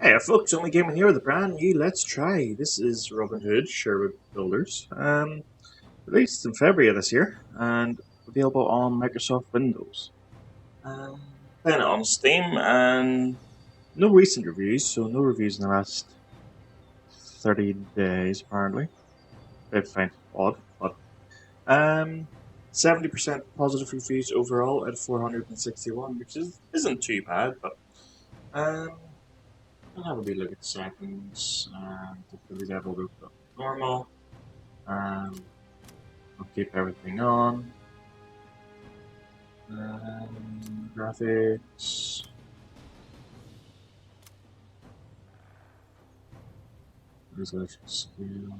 Hey folks, only gaming here with a brand new Let's Try. This is Robin Hood Sherwood Builders. Released in February of this year and available on Microsoft Windows. Playing it on Steam and no recent reviews, so no reviews in the last 30 days apparently. I find it odd, but 70% positive reviews overall at 461, which isn't too bad, but um I'll have a wee look at the settings and the level look up normal. I'll keep everything on. Graphics. Resolution scale.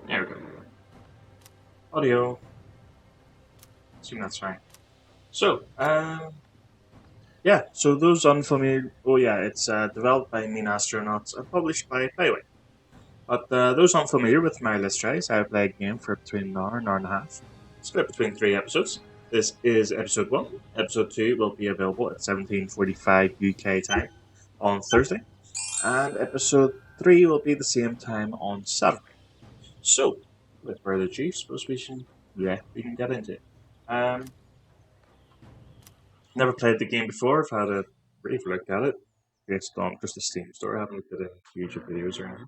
There we go. Audio. Assume that's fine. So, yeah, so those unfamiliar. Oh, yeah, it's developed by MeanAstronauts and published by PlayWay. But those unfamiliar with my Let's Tries, I played a game for between an hour and a half, split between 3 episodes. This is episode 1. Episode 2 will be available at 17:45 UK time on Thursday, and episode 3 will be the same time on Saturday. So, with further ado, suppose we can get into it. Never played the game before. I've had a brief look at it based on just the Steam store. I haven't looked at any YouTube videos or anything.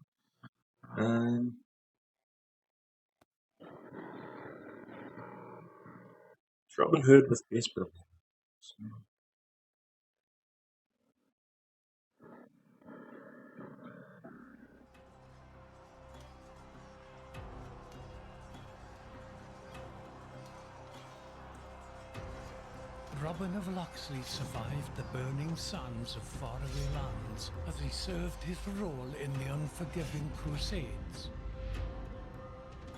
It's Robin Hood with base building. Robin of Locksley survived the burning sands of faraway lands as he served his role in the unforgiving Crusades.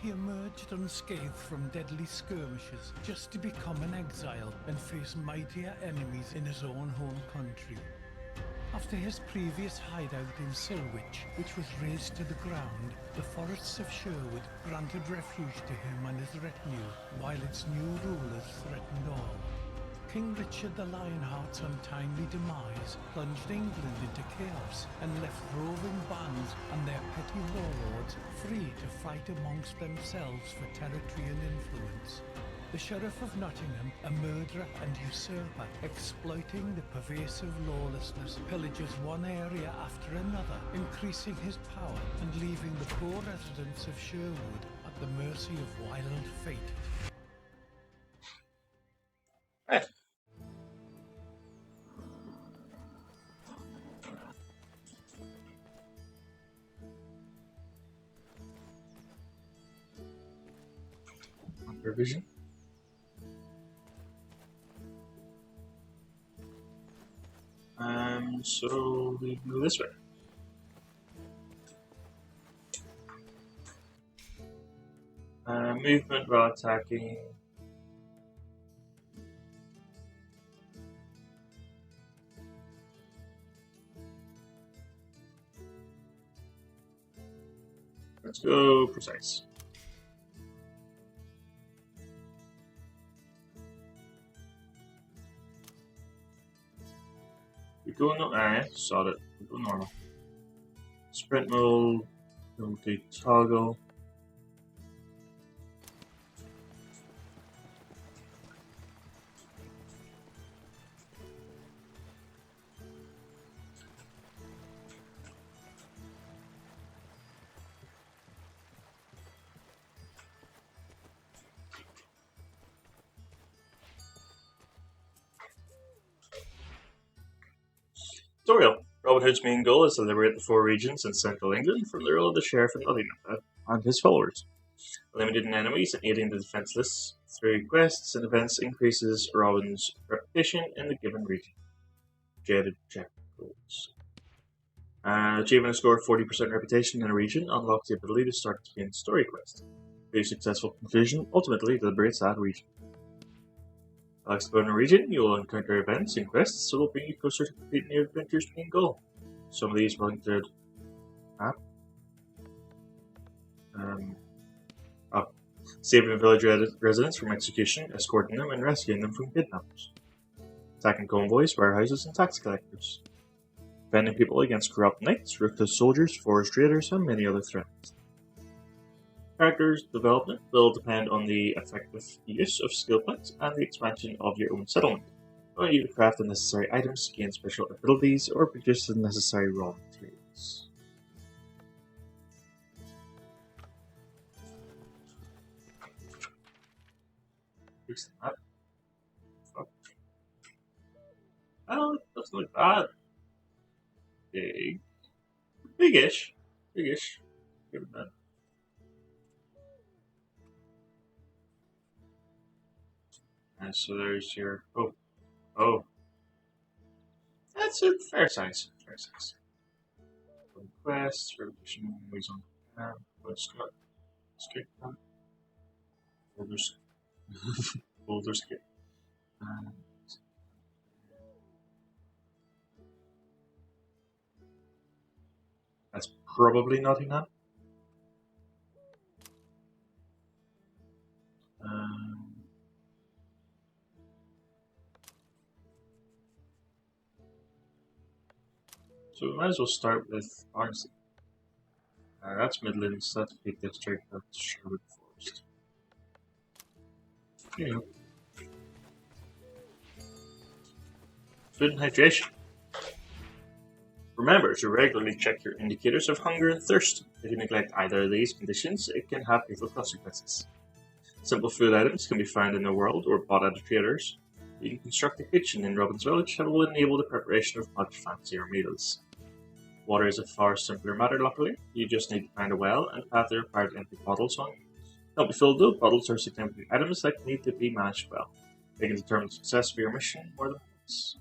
He emerged unscathed from deadly skirmishes just to become an exile and face mightier enemies in his own home country. After his previous hideout in Sherwood, which was razed to the ground, the forests of Sherwood granted refuge to him and his retinue, while its new rulers threatened all. King Richard the Lionheart's untimely demise plunged England into chaos and left roving bands and their petty warlords free to fight amongst themselves for territory and influence. The Sheriff of Nottingham, a murderer and usurper, exploiting the pervasive lawlessness, pillages one area after another, increasing his power and leaving the poor residents of Sherwood at the mercy of wild fate. Hey. Revision. So we can go this way. Movement while attacking. Let's go precise. We go no, saw it. We go normal. Sprint mode. We'll do toggle. Tutorial. Robin Hood's main goal is to liberate the 4 regions in central England from the rule of the Sheriff of Nottingham and his followers. Eliminating enemies and aiding the defenseless through quests and events increases Robin's reputation in the given region. Jaded check goals. Achieving a score of 40% reputation in a region unlocks the ability to start the main story quest. Through successful conclusion, ultimately liberates that region. While exploring the region, you will encounter events and quests that will bring you closer to completing your adventure's main goal. Some of these will include um, uh, saving village residents from execution, escorting them, and rescuing them from kidnappers. Attacking convoys, warehouses, and tax collectors. Defending people against corrupt knights, ruthless soldiers, forest raiders, and many other threats. Character's development will depend on the effective use of skill points and the expansion of your own settlement. You will need to craft the necessary items, gain special abilities, or produce the necessary raw materials. Fix the map. Fuck. Oh, that's not bad. Big. Big-ish. Big-ish. Give it that. And so there's your. Oh. Oh. That's a fair size. Fair size. Quests, revolution, movies on Scott. Skip that. Boulders. Boulder skip. And that's probably Nottingham. Um, so we might as well start with Barnsley. That's Midlands, that's Peak District, that's Sherwood Forest. You know. Food and hydration. Remember to regularly check your indicators of hunger and thirst. If you neglect either of these conditions, it can have lethal consequences. Simple food items can be found in the world or bought at the traders. You can construct a kitchen in Robin's Village that will enable the preparation of much fancier meals. Water is a far simpler matter, luckily. You just need to find a well and have the required empty bottles on you. Don't be filled though, bottles are significant items that need to be managed well. They can determine the success of your mission more than once.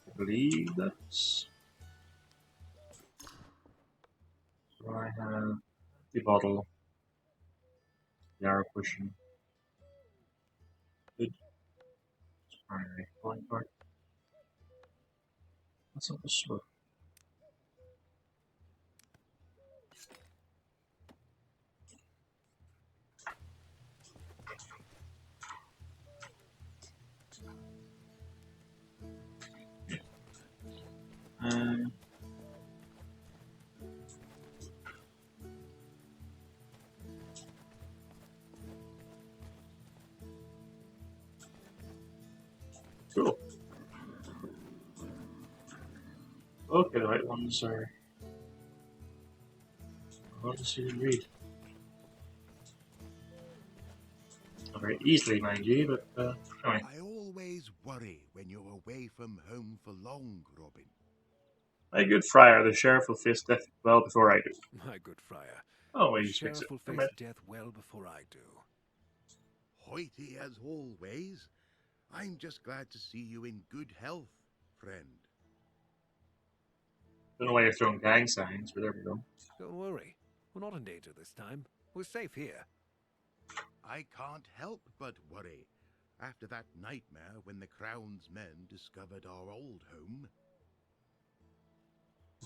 I believe that's. So I have the bottle, the arrow pushing, good, primary calling card. What's up the sword? Um, cool. Okay, the right ones are. I'll just see and read. Not very easily, mind you, but anyway. I always worry when you're away from home for long, Robin. My good friar, the sheriff will face death well before I do. My good friar, Oh, the he speaks it. sheriff will Never face mind. death well before I do. Hoity as always. I'm just glad to see you in good health, friend. Don't know why you're throwing gang signs, but there we go. Don't worry, we're not in danger this time. We're safe here. I can't help but worry after that nightmare when the Crown's men discovered our old home.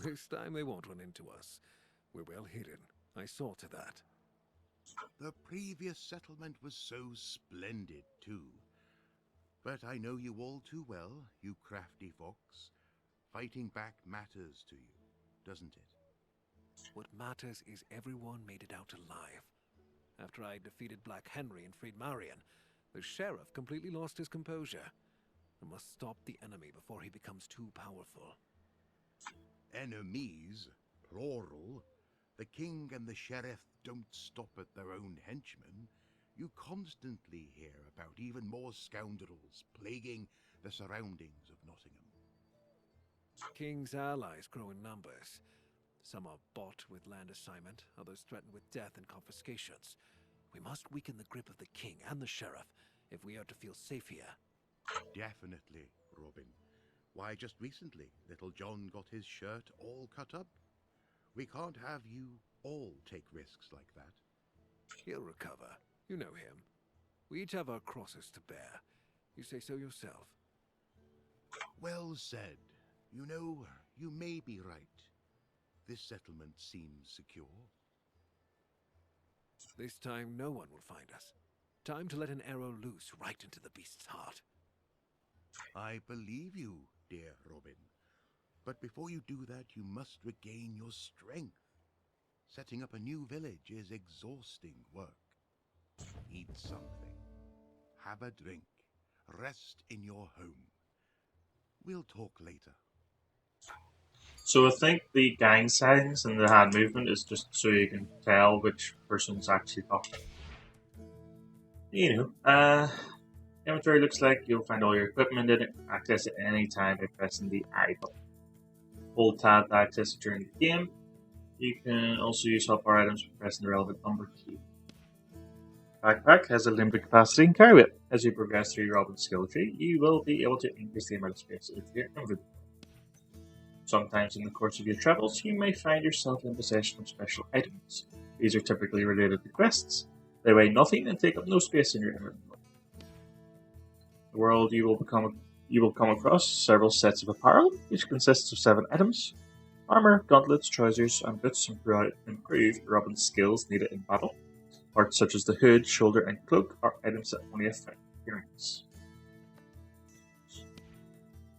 This time they won't run into us. We're well hidden. I saw to that. The previous settlement was so splendid, too. But I know you all too well, you crafty fox. Fighting back matters to you, doesn't it? What matters is everyone made it out alive. After I defeated Black Henry and freed Marion, the sheriff completely lost his composure. I must stop the enemy before he becomes too powerful. Enemies, plural. The king and the sheriff don't stop at their own henchmen. You constantly hear about even more scoundrels plaguing the surroundings of Nottingham. King's allies grow in numbers. Some are bought with land assignment, others threatened with death and confiscations. We must weaken the grip of the king and the sheriff if we are to feel safe here. Definitely, Robin. Why, just recently, little John got his shirt all cut up. We can't have you all take risks like that. He'll recover. You know him. We each have our crosses to bear. You say so yourself. Well said. You know, you may be right. This settlement seems secure. This time no one will find us. Time to let an arrow loose right into the beast's heart. I believe you, dear Robin. But before you do that, you must regain your strength. Setting up a new village is exhausting work. Eat something. Have a drink. Rest in your home. We'll talk later. So I think the gang signs and the hand movement is just so you can tell which person's actually talking. You know, inventory looks like you'll find all your equipment in it. Access it any time by pressing the I button. Hold tab to access it during the game. You can also use hotbar items by pressing the relevant number key. Backpack has a limited capacity and carry weight. As you progress through Robin's skill tree, you will be able to increase the amount of space in your inventory. Sometimes in the course of your travels, you may find yourself in possession of special items. These are typically related to quests. They weigh nothing and take up no space in your inventory. The world you will come across several sets of apparel, which consists of 7 items. Armor, gauntlets, trousers, and boots improve Robin's skills needed in battle. Parts such as the hood, shoulder, and cloak are items that only affect appearance.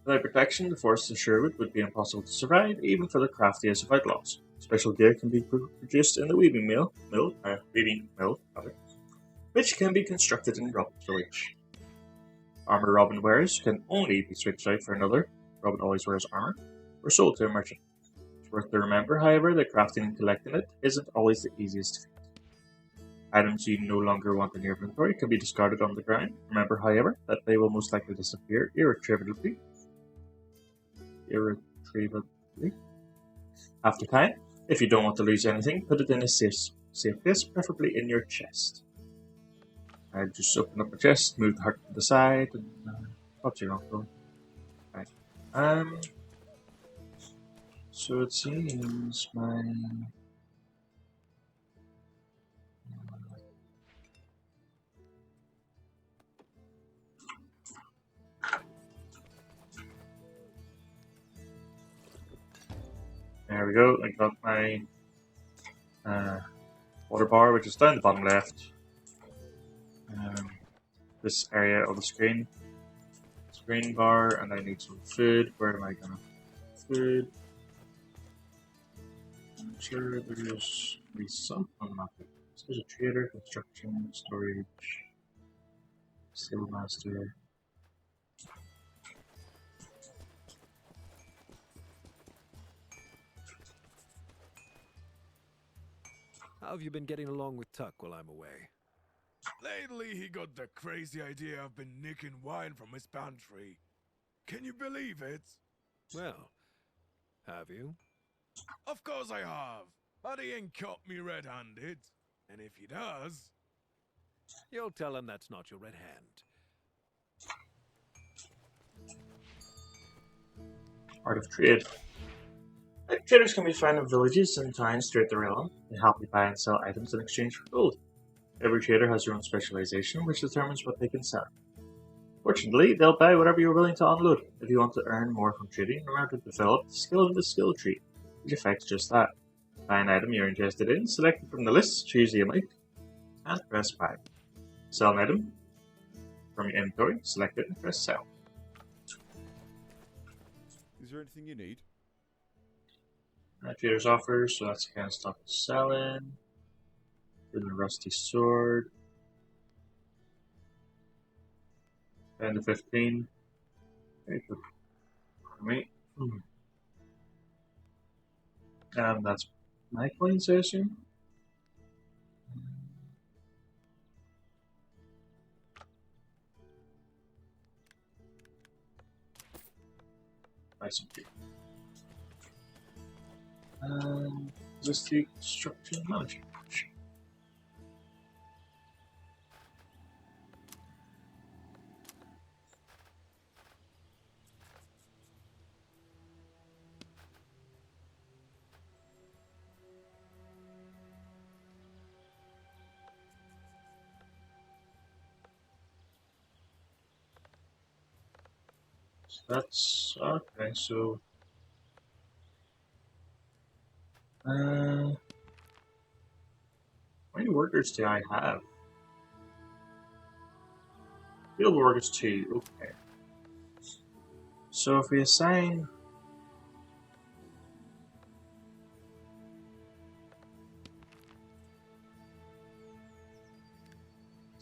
Without protection, the forests of Sherwood would be impossible to survive, even for the craftiest of outlaws. Special gear can be produced in the weaving mill, which can be constructed in Robin's village. Armor Robin wears can only be switched out for another. Robin always wears armor, or sold to a merchant. It's worth to remember, however, that crafting and collecting it isn't always the easiest feat. Items you no longer want in your inventory can be discarded on the ground. Remember, however, that they will most likely disappear irretrievably after time. If you don't want to lose anything, put it in a safe place, preferably in your chest. I just open up my chest, move the heart to the side, and what's your uncle? Right. So it seems my there we go. I got my water bar, which is down the bottom left. This area of the screen bar, and I need some food. Where am I gonna food? I'm sure there's be some on the map. So there's a trader, construction, storage, sailmaster. How have you been getting along with Tuck while I'm away? Lately, he got the crazy idea I've been nicking wine from his pantry. Can you believe it? Well, have you? Of course I have, but he ain't caught me red-handed. And if he does... You'll tell him that's not your red hand. Art of trade. Traders can be found in villages and towns throughout the realm. They help you buy and sell items in exchange for gold. Every trader has their own specialization, which determines what they can sell. Fortunately, they'll buy whatever you're willing to unload. If you want to earn more from trading, remember to develop the skill of the skill tree, which affects just that. Buy an item you're interested in, select it from the list, choose the amount, and press buy. Sell an item from your inventory, select it, and press sell. Is there anything you need? Trader's offers, so that's the kind of stuff it's selling. Getting a rusty sword. 10 to 15. Very good for me. And that's my coins, I assume. Buy some food. Is this the construction manager? That's okay. So, how many workers do I have? Field workers 2. Okay. So if we assign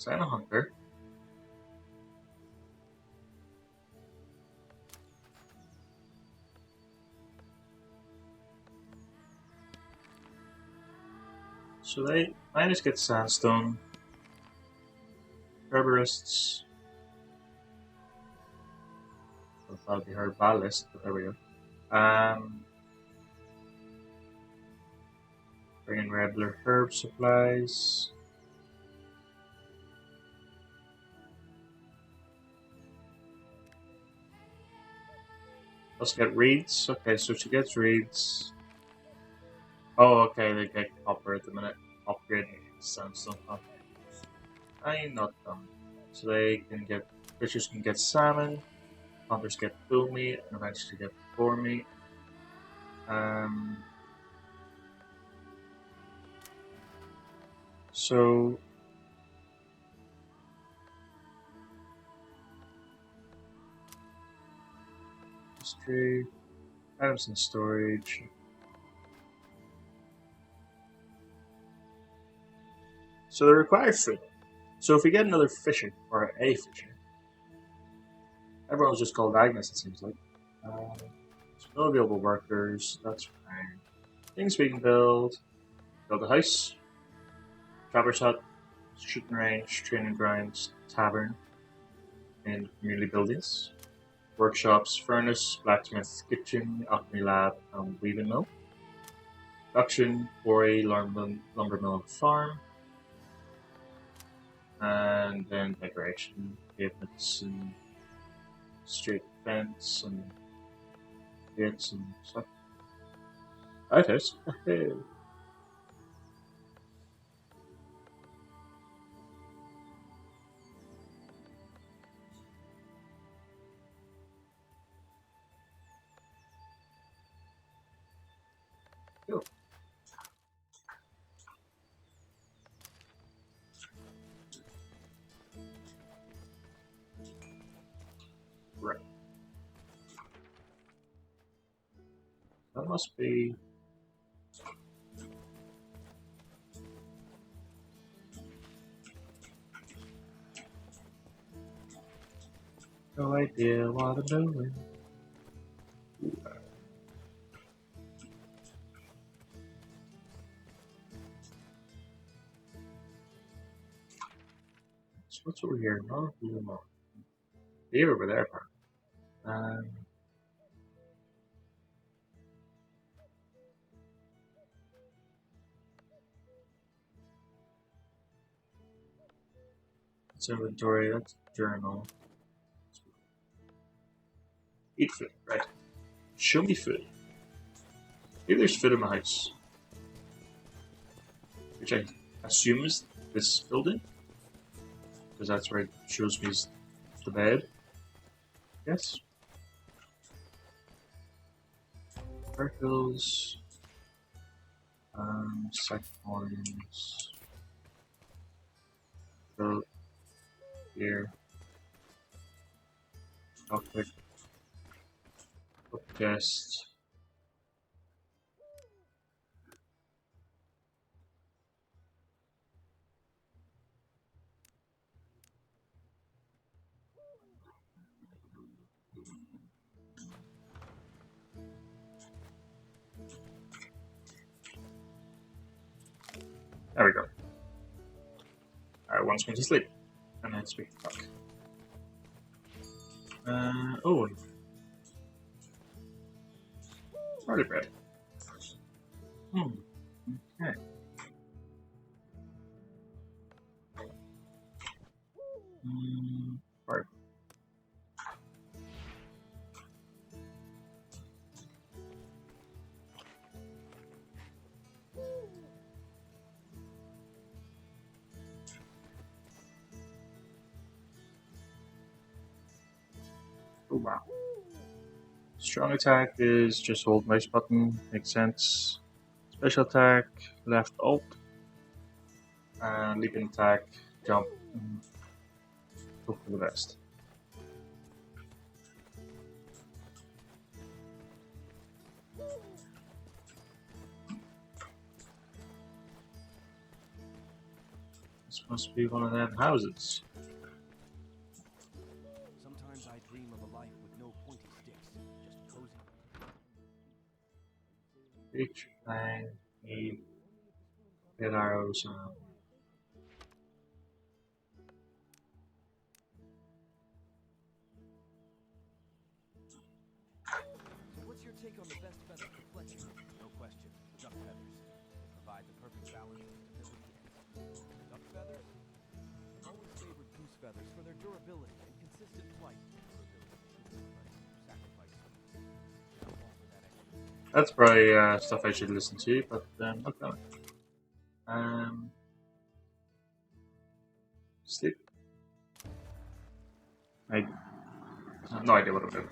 a hunter. So they minus get sandstone, herborists. Well, that'll be herbalist, but there we go. Bring in regular herb supplies. Let's get reeds. Okay, so she gets reeds. Oh, okay, they get copper at the minute. Upgrading sandstone. Okay. I'm not done. So they can get, fishers can get salmon, hunters get bull meat, and eventually get boar meat. So history, items in storage. So they require food. So if we get another fisher, or a fisher, everyone's just called Agnes, it seems like. So no available workers, that's fine. Things we can build a house, traverse hut, shooting range, training grounds, tavern, and community buildings. Workshops, furnace, blacksmith, kitchen, alchemy lab, and weaving mill. Production, quarry, lumber mill, and farm. And then decoration, pavements, and street fence, and gates, and stuff. Outhouse. Cool. Right. That must be. No idea what I'm doing. So what's over here? No, no. They're over there, part. That's inventory. That's journal. Eat food, right? Show me food. Maybe there's food in my house, which I assume is this building, because that's where it shows me is the bed. Yes. Sparkles. Cyclones. Go here. I'll click chest. There we go. Alright, one's going to sleep. And then speak to fuck. Oh. Party bread. Okay. Party. Oh wow. Strong attack is just hold mouse button, makes sense. Special attack, left alt. Leaping attack, jump, and hope for the best. This must be one of them houses. Sometimes I dream of a life with no pointy sticks, just cozy. Reach, bang, aim, get arrows. So what's your take on the best feather for fletching? No question, duck feathers. They provide the perfect balance of stability and duck feathers? I've always favored goose feathers for their durability and consistent flight. Sacrifice for that extra. That's probably stuff I should listen to, but okay. Sleep. I have no idea what I'm doing.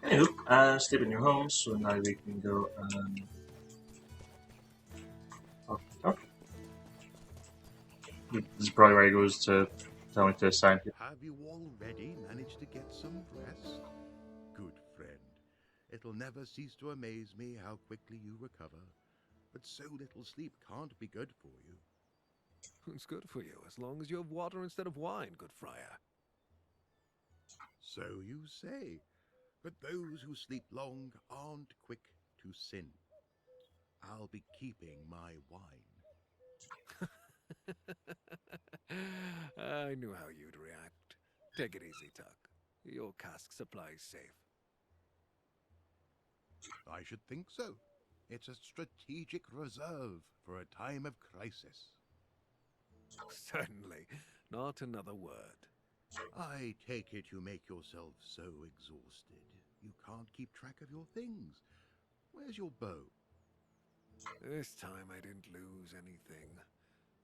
Anywho, sleep in your home, so now we can go and talk. This is probably where he goes to tell me to assign people. Have you already managed to get some rest? Good friend. It'll never cease to amaze me how quickly you recover. But so little sleep can't be good for you. It's good for you, as long as you have water instead of wine, good friar. So you say. But those who sleep long aren't quick to sin. I'll be keeping my wine. I knew how you'd react. Take it easy, Tuck. Your cask supply's safe. I should think so. It's a strategic reserve for a time of crisis. Certainly. Not another word. I take it you make yourself so exhausted. You can't keep track of your things. Where's your bow? This time I didn't lose anything.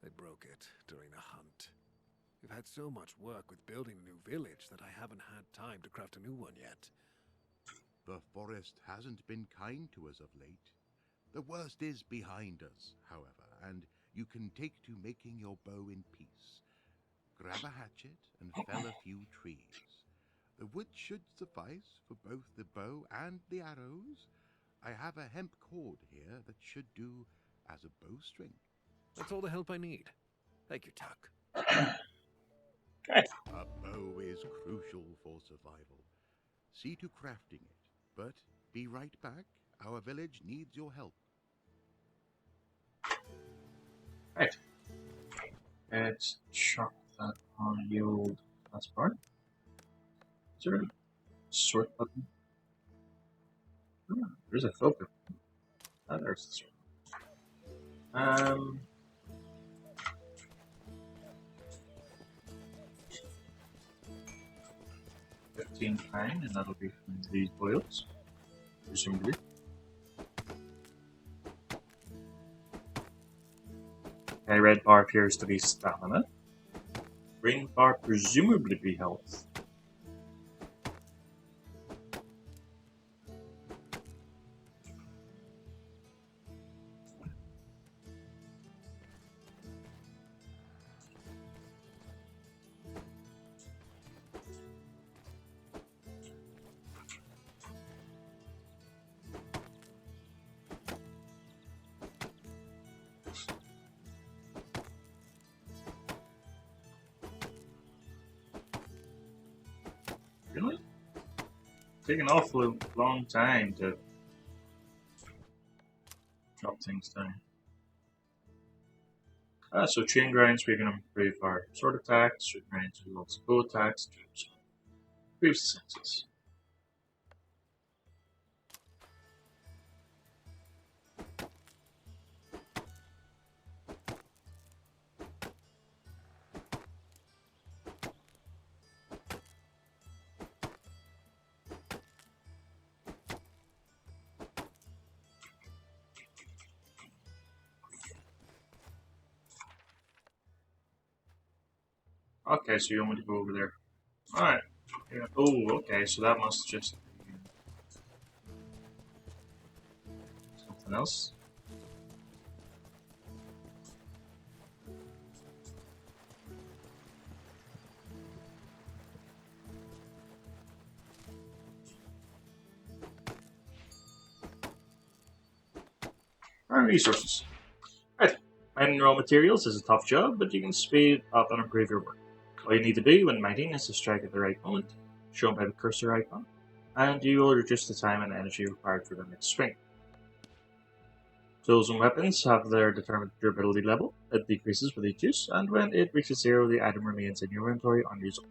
I broke it during a hunt. We've had so much work with building a new village that I haven't had time to craft a new one yet. The forest hasn't been kind to us of late. The worst is behind us, however, and you can take to making your bow in peace. Grab a hatchet and fell a few trees. The wood should suffice for both the bow and the arrows. I have a hemp cord here that should do as a bowstring. That's all the help I need. Thank you, Tuck. Okay. A bow is crucial for survival. See to crafting it, but be right back. Our village needs your help. Right. Let's chuck that on the old taskbar. Is there a sort button? Oh, there's a filter. Ah, there's the sort. 15 pine, and that'll be from these boils, presumably. Okay, red bar appears to be stamina. Green bar presumably be health. Really? Taking an awfully long time to drop things down. So chain grinds we can improve our sword attacks, sword grinds we also bow attacks, improves the senses. Okay, so you want me to go over there. Alright. Yeah. Oh, okay, so that must just be something else. And resources. Right. Mining raw materials is a tough job, but you can speed up and improve your work. All you need to do when mining is to strike at the right moment, shown by the cursor icon, and you will reduce the time and energy required for the next swing. Tools and weapons have their determined durability level. It decreases with each use, and when it reaches 0, the item remains in your inventory unusable.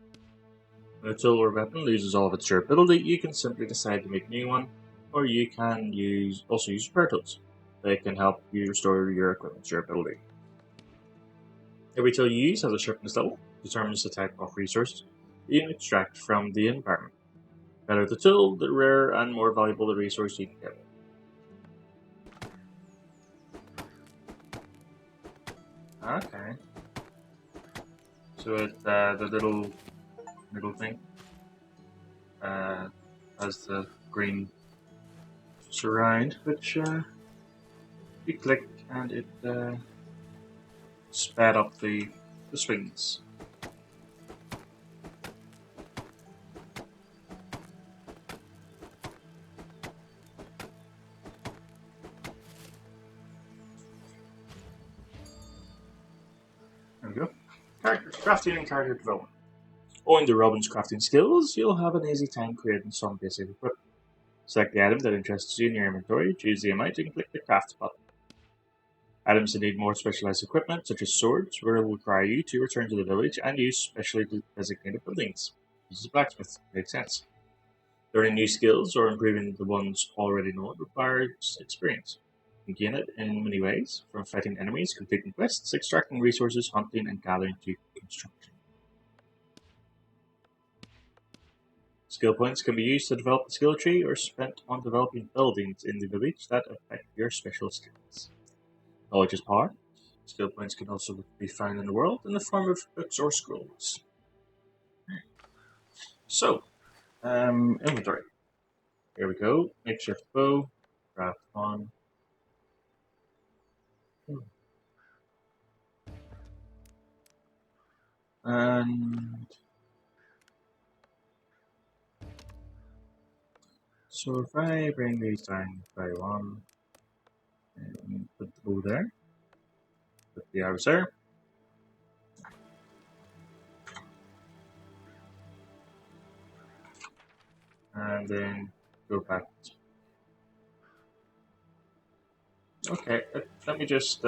When a tool or weapon loses all of its durability, you can simply decide to make a new one, or you can also use repair tools. They can help you restore your equipment's durability. Every tool you use has a sharpness level, determines the type of resource you can extract from the environment. The better the tool, the rarer and more valuable the resource you can get. Okay. So the little thing has the green surround, which you click and it sped up the swings. There we go. Crafting and character development. Owing to Robin's crafting skills, you'll have an easy time creating some basic equipment. Select the item that interests you in your inventory, choose the amount, and click the craft button. Items that need more specialized equipment, such as swords, will require you to return to the village and use specially designated buildings. This is a blacksmith. Makes sense. Learning new skills or improving the ones already known requires experience. You can gain it in many ways, from fighting enemies, completing quests, extracting resources, hunting, and gathering to construction. Skill points can be used to develop the skill tree or spent on developing buildings in the village that affect your special skills. Knowledge is power. Skill points can also be found in the world in the form of books or scrolls. So, inventory. Here we go. Makeshift bow, craft one. And so if I bring these down by one, and put the bow there, put the arrows there, and then go back. Okay, let me just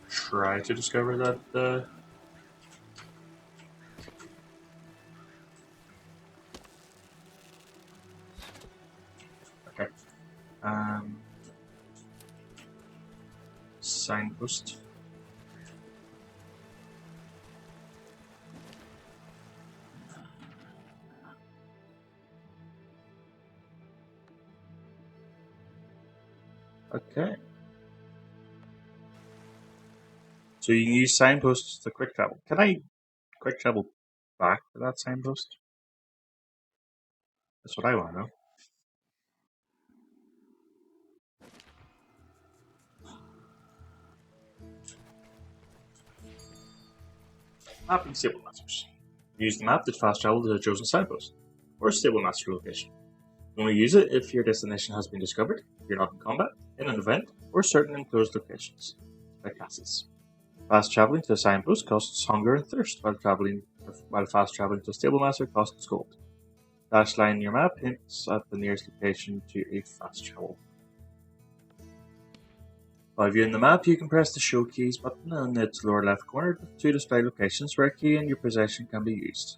try to discover that. Okay. Signpost. Okay. So you can use signposts to quick travel. Can I quick travel back to that signpost? That's what I want to know. Mapping stable masters. Use the map to fast travel to the chosen signpost, or stable master location. Only use it if your destination has been discovered, if you're not in combat, in an event, or certain enclosed locations, like castles. Fast traveling to a signpost costs hunger and thirst, while fast traveling to a stable master costs gold. Dash line in your map hints at the nearest location to a fast travel. While viewing the map, you can press the Show Keys button in its lower left corner to display locations where a key in your possession can be used.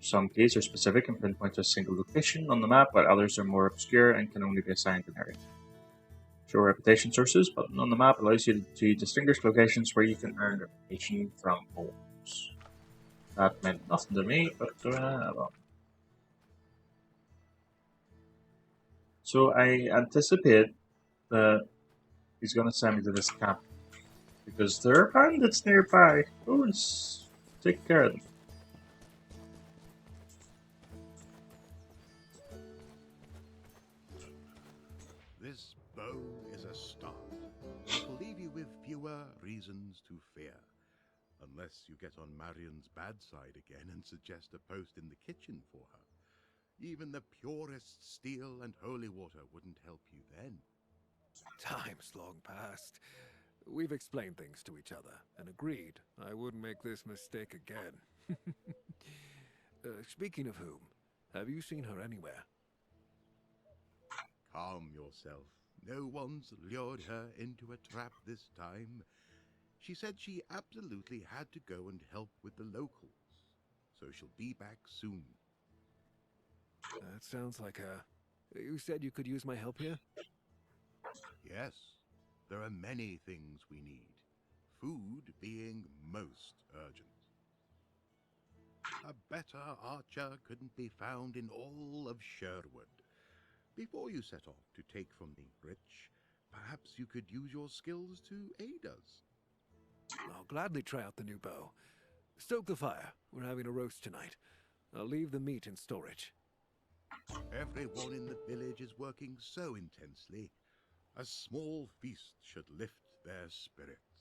Some keys are specific and pinpoint to a single location on the map, while others are more obscure and can only be assigned an area. Show Reputation Sources button on the map allows you to distinguish locations where you can earn reputation from homes. That meant nothing to me, but well. So I anticipate that He's gonna send me to this camp because there are bandits nearby. Oh, let's take care of them. This bow is a start. It will leave you with fewer reasons to fear. Unless you get on Marion's bad side again and suggest a post in the kitchen for her. Even the purest steel and holy water wouldn't help you then. Time's long past. We've explained things to each other and agreed I wouldn't make this mistake again. Speaking of whom, have you seen her anywhere? Calm yourself. No one's lured her into a trap this time. She said she absolutely had to go and help with the locals. So she'll be back soon. That sounds like her. You said you could use my help here? Yes, there are many things we need. Food being most urgent. A better archer couldn't be found in all of Sherwood. Before you set off to take from the rich, perhaps you could use your skills to aid us. I'll gladly try out the new bow. Stoke the fire. We're having a roast tonight. I'll leave the meat in storage. Everyone in the village is working so intensely. A small feast should lift their spirits.